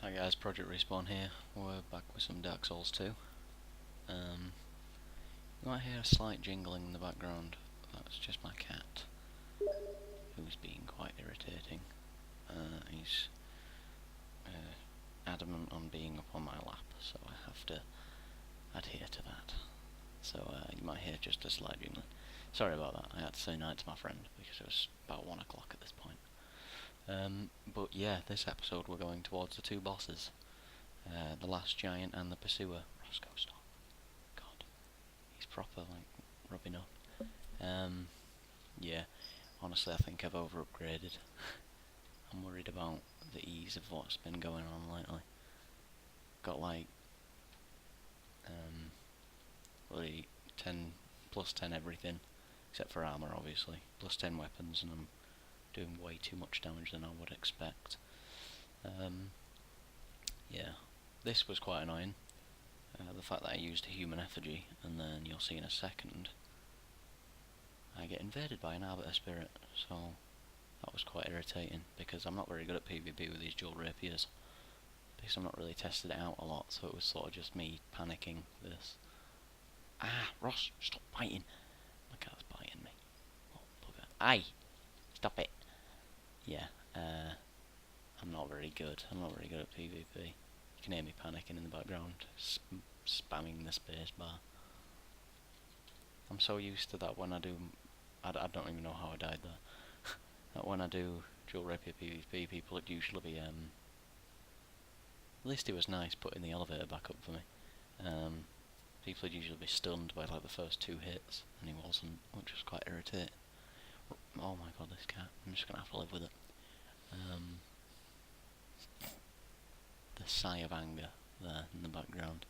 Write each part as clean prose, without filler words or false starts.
Hi guys, Project Respawn here. We're back with some Dark Souls 2. You might hear a slight jingling in the background. That's just my cat, who's being quite irritating. He's adamant on being up on my lap, so I have to adhere to that. So you might hear just a slight jingling. Sorry about that, I had to say night to my friend because it was about 1 o'clock at this point. But yeah, this episode we're going towards the two bosses. The Last Giant and the Pursuer. Roscoe, stop. God. He's proper, like, rubbing up. Yeah. Honestly, I think I've over-upgraded. I'm worried about the ease of what's been going on lately. Got, like, really 10, plus 10 everything, except for armour, obviously. Plus 10 weapons, and I'm doing way too much damage than I would expect. Yeah. This was quite annoying. The fact that I used a human effigy, and then you'll see in a second, I get invaded by an Arbiter Spirit, so that was quite irritating, because I'm not very good at PvP with these dual rapiers, because I'm not really tested it out a lot, so it was sort of just me panicking this. Ah, Ross, stop biting! My cat's biting me. Oh, bugger. Aye! Stop it! Yeah, I'm not very good. I'm not very good at PvP. You can hear me panicking in the background, spamming the space bar. I'm so used to that when I do... I don't even know how I died there. That when I do dual rapier PvP, people would usually be... at least he was nice putting the elevator back up for me. People would usually be stunned by like the first 2 hits, and he wasn't, which was quite irritating. Oh my god, this cat. I'm just gonna have to live with it. The sigh of anger there in the background.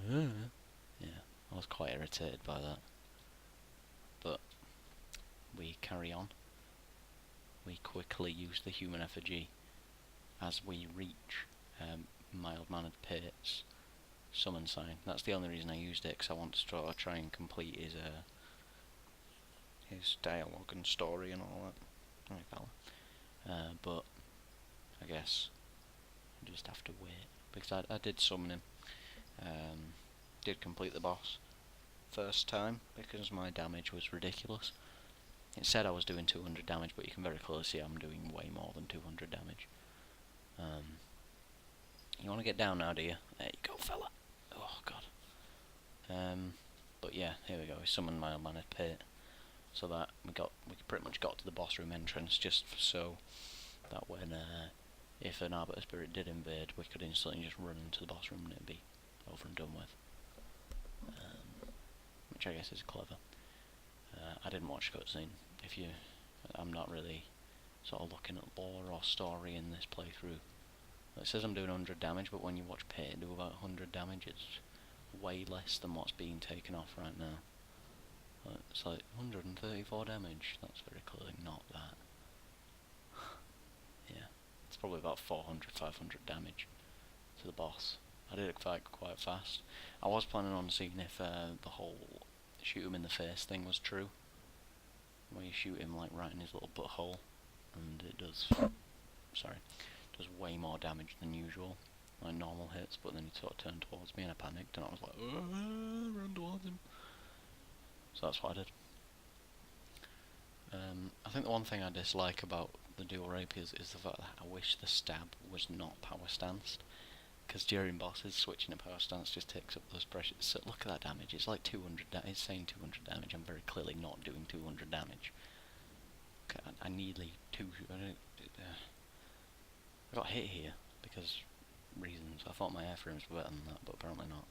Yeah, I was quite irritated by that. But we carry on. We quickly use the human effigy as we reach Mild-Mannered Pate's summon sign. That's the only reason I used it, because I want to try and complete his dialogue and story and all that. Right, fella. But I guess I just have to wait, because I did summon him. Did complete the boss first time because my damage was ridiculous. It said I was doing 200 damage, but you can very clearly see I'm doing way more than 200 damage. You want to get down now, do you? There you go, fella. Oh god. But yeah, here we go. We summoned Mild-Mannered Pate, so that we pretty much got to the boss room entrance, just so that when if an Arbiter Spirit did invade, we could instantly just run into the boss room and it'd be over and done with. Which I guess is clever. I didn't watch cutscene. I'm not really sort of looking at lore or story in this playthrough. It says I'm doing 100 damage, but when you watch Pate do about 100 damage, it's way less than what's being taken off right now. It's like 134 damage. That's very clearly not that. Yeah, it's probably about 400, 500 damage to the boss. I did it quite fast. I was planning on seeing if the whole shoot him in the face thing was true, where you shoot him like right in his little butthole, and it does way more damage than usual, like normal hits, but then he sort of turned towards me and I panicked and I was like, run towards him. So that's what I did. I think the one thing I dislike about the dual rapiers is the fact that I wish the stab was not power stanced, because during bosses switching to power stance just takes up those pressures. So look at that damage, it's like 200 it's saying 200 damage, I'm very clearly not doing 200 damage. Okay, I nearly I got hit here because reasons. I thought my airframes were better than that, but apparently not.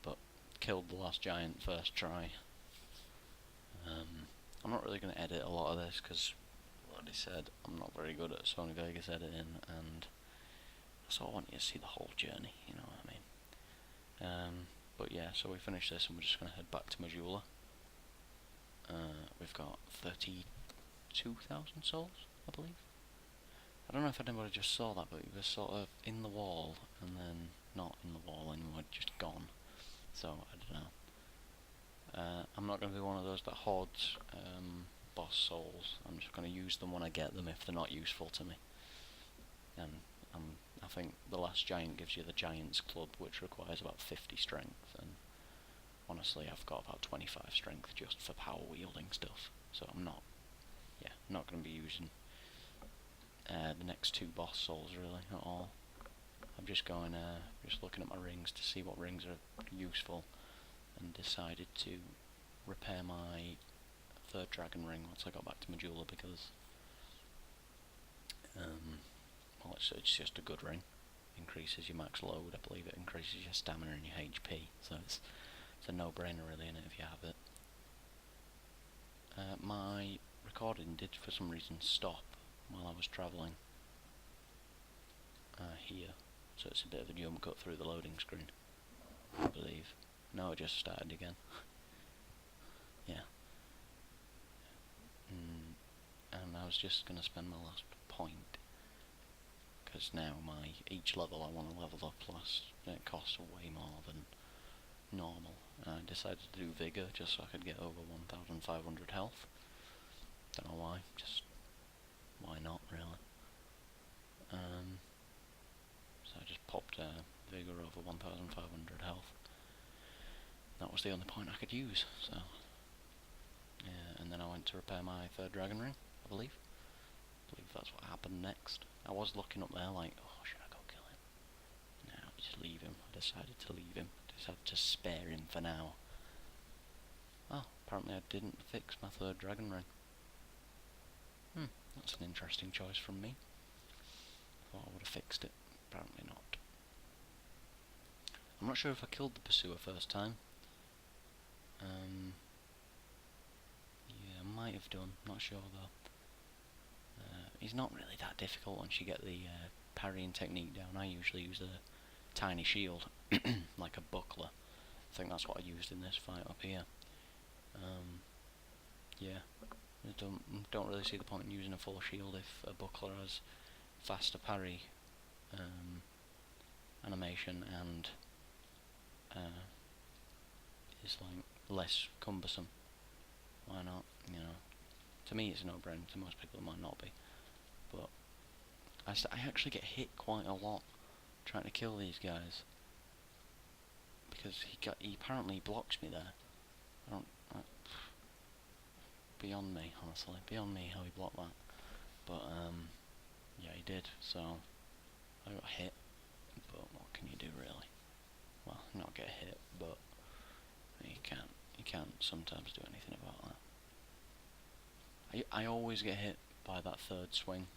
But killed the Last Giant first try. I'm not really going to edit a lot of this because, like I said, I'm not very good at Sony Vegas editing, and I sort of want you to see the whole journey, you know what I mean? But yeah, so we finished this and we're just going to head back to Majula. We've got 32,000 souls, I believe. I don't know if anybody just saw that, but it was sort of in the wall, and then not in the wall anymore, just gone. So, I don't know. I'm not going to be one of those that hoards boss souls. I'm just going to use them when I get them if they're not useful to me. And think the last giant gives you the giant's club, which requires about 50 strength, and honestly I've got about 25 strength just for power wielding stuff, so I'm not going to be using the next 2 boss souls really at all. I'm just going, just looking at my rings to see what rings are useful, and decided to repair my 3rd dragon ring once I got back to Majula, because well, it's just a good ring. Increases your max load, I believe it increases your stamina and your HP, so it's a no-brainer really in it if you have it. My recording did for some reason stop while I was travelling here, so it's a bit of a jump cut through the loading screen, I believe. No, it just started again. Yeah. And I was just going to spend my last point, because now each level I want to level up plus, it costs way more than normal. And I decided to do Vigour just so I could get over 1,500 health. Don't know why, just why not really. So I just popped Vigour over 1,500 health. That was the only point I could use, so yeah. And then I went to repair my 3rd dragon ring, I believe. I believe that's what happened next. I was looking up there like, oh, should I go kill him? No, just leave him. I decided to leave him. Decided to spare him for now. Oh, apparently I didn't fix my 3rd dragon ring. That's an interesting choice from me. Thought I would have fixed it. Apparently not. I'm not sure if I killed the pursuer first time. Yeah, I might have done. Not sure though. He's not really that difficult once you get the parrying technique down. I usually use a tiny shield, like a buckler. I think that's what I used in this fight up here. Yeah, I don't really see the point in using a full shield if a buckler has faster parry animation and is like less cumbersome. Why not? You know, to me it's a no-brainer. To most people it might not be, but I actually get hit quite a lot trying to kill these guys, because he apparently blocks me there. Beyond me, honestly, beyond me how he blocked that. But yeah, he did. So I got hit, but what can you do really? Well, not get hit, but you can't sometimes do anything about that. I always get hit by that 3rd swing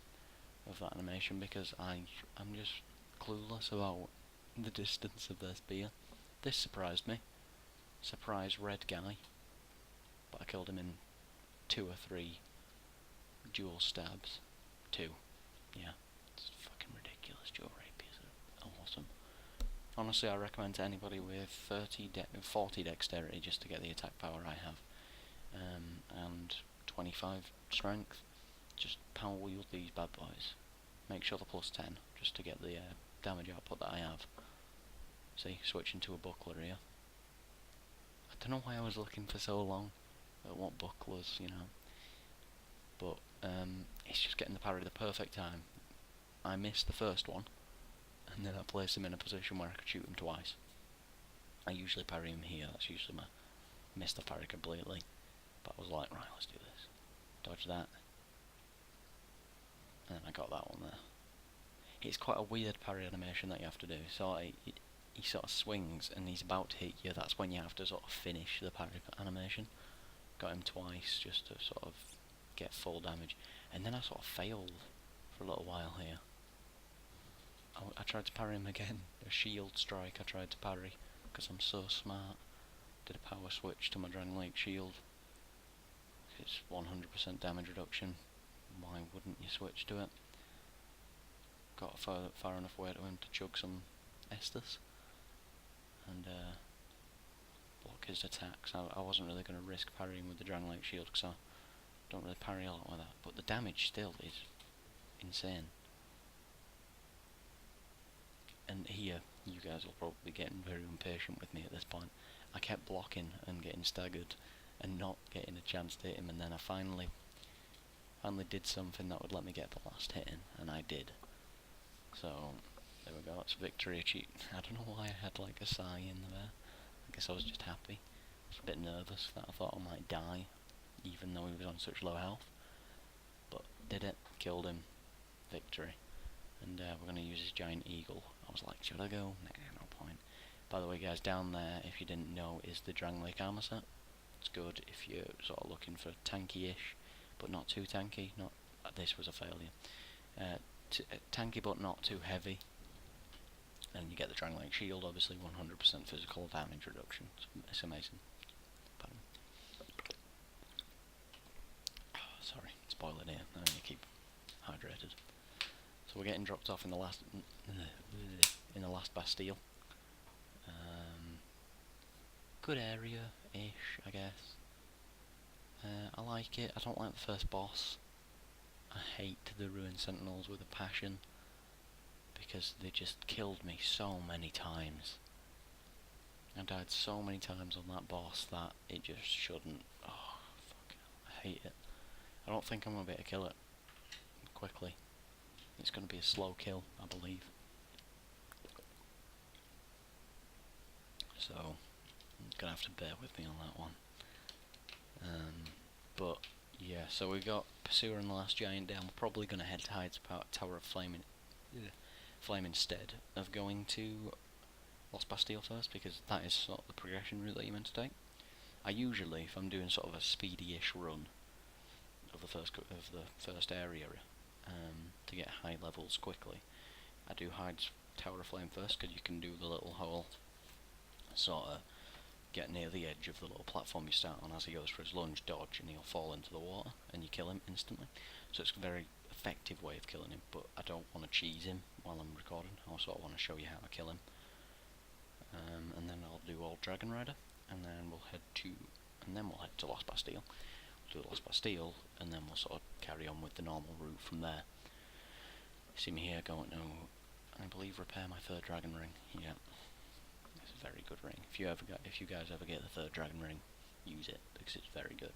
of that animation, because I'm just clueless about the distance of their spear. This surprised me. Surprise red guy. But I killed him in 2 or 3 dual stabs. 2. Yeah. It's fucking ridiculous. Dual rapiers are awesome. Honestly, I recommend to anybody with 40 dexterity just to get the attack power I have. And 25 strength. Just power wield these bad boys. Make sure the +10 just to get the damage output that I have. See, switching to a buckler here. I don't know why I was looking for so long at what bucklers, you know. But it's just getting the parry at the perfect time. I missed the first one, and then I placed him in a position where I could shoot him twice. I usually parry him here. That's usually my missed the parry completely. But I was like, right, let's do this. Dodge that. And then I got that one there. It's quite a weird parry animation that you have to do. So he sort of swings and he's about to hit you. That's when you have to sort of finish the parry animation. Got him twice just to sort of get full damage. And then I sort of failed for a little while here. I tried to parry him again. A shield strike I tried to parry because I'm so smart. Did a power switch to my Dragon Lake shield. It's 100% damage reduction. Why wouldn't you switch to it? Got far enough away to him to chug some Estus and block his attacks. I wasn't really going to risk parrying with the Dragon Lake shield because I don't really parry a lot with that. But the damage still is insane. And here, you guys will probably be getting very impatient with me at this point. I kept blocking and getting staggered and not getting a chance to hit him, and then I finally did something that would let me get the last hit in, and I did. So, There we go, it's victory achieved. I don't know why I had like a sigh in there. I guess I was just happy. I was a bit nervous that I thought I might die, even though he was on such low health. But did it, killed him, victory. And we're going to use his giant eagle. I was like, should I go? Nah, no point. By the way guys, down there, if you didn't know, is the Drang Lake armor set. It's good if you're sort of looking for tanky-ish, but not too tanky. Not this was a failure. Tanky but not too heavy. And you get the Drang Lake shield, obviously 100% physical damage reduction. It's amazing. Pardon. Oh, sorry, it's boiling here. I need to keep hydrated. So we're getting dropped off in the last Bastille. Good area-ish, I guess. I like it. I don't like the first boss. I hate the Ruined Sentinels with a passion, because they just killed me so many times. I died so many times on that boss that it just shouldn't. Oh, fuck. I hate it. I don't think I'm going to be able to kill it quickly. It's going to be a slow kill, I believe. So, I'm going to have to bear with me on that one. But, yeah, so we got Pursuer and the Last Giant down. We're probably going to head to Hyde's Tower of Flame instead of going to Lost Bastille first, because that is sort of the progression route that you're meant to take. I usually, if I'm doing sort of a speedy-ish run of the first area, to get high levels quickly, I do Hyde's Tower of Flame first, because you can do the little whole sort of get near the edge of the little platform you start on as he goes for his lunge dodge, and he'll fall into the water and you kill him instantly. So it's a very effective way of killing him, but I don't want to cheese him while I'm recording. I also want to show you how to kill him. And then I'll do Old Dragon Rider, and then we'll head to Lost Bastille. We'll do Lost Bastille, and then we'll sort of carry on with the normal route from there. You see me here going to, I believe, repair my third dragon ring. Yeah. It's a very good ring. If you guys ever get the third dragon ring, use it, because it's very good.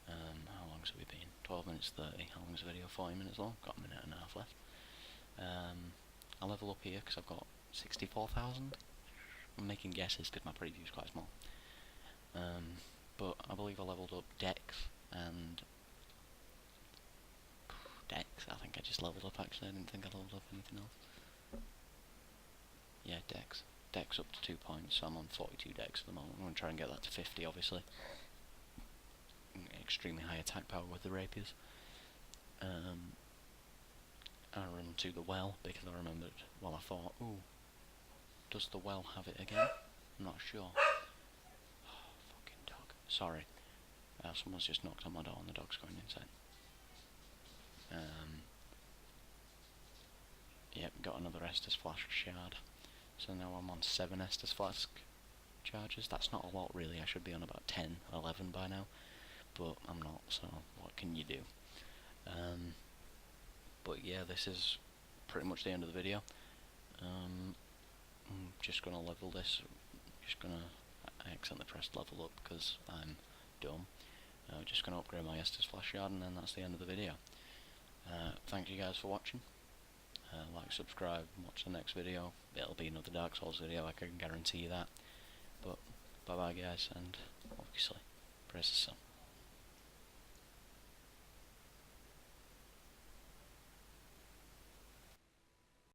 How long's have we been? 12 minutes 30. How long's the video? 40 minutes long? Got a minute and a half left. I'll level up here because I've got 64,000. I'm making guesses because my preview's quite small. But I believe I leveled up Dex and Dex. I think I just leveled up actually. I didn't think I leveled up anything else. Yeah, Dex. Dex up to 2 points, so I'm on 42 Dex at the moment. I'm going to try and get that to 50, obviously. Extremely high attack power with the rapiers. I run to the well because I remembered, well, I thought, ooh, does the well have it again? I'm not sure. Oh, fucking dog. Sorry. Someone's just knocked on my door and the dog's going insane. Yep, got another Estus Flask shard. So now I'm on 7 Estus Flask charges. That's not a lot really. I should be on about 10, 11 by now. But I'm not, so what can you do? But yeah, this is pretty much the end of the video. I'm just gonna level this. I accidentally pressed level up because I'm dumb. Just gonna upgrade my Estus Flask shard, and then that's the end of the video. Thank you guys for watching. Like, subscribe, watch the next video. It'll be another Dark Souls video, I can guarantee you that. But bye bye guys, and obviously praise the sun.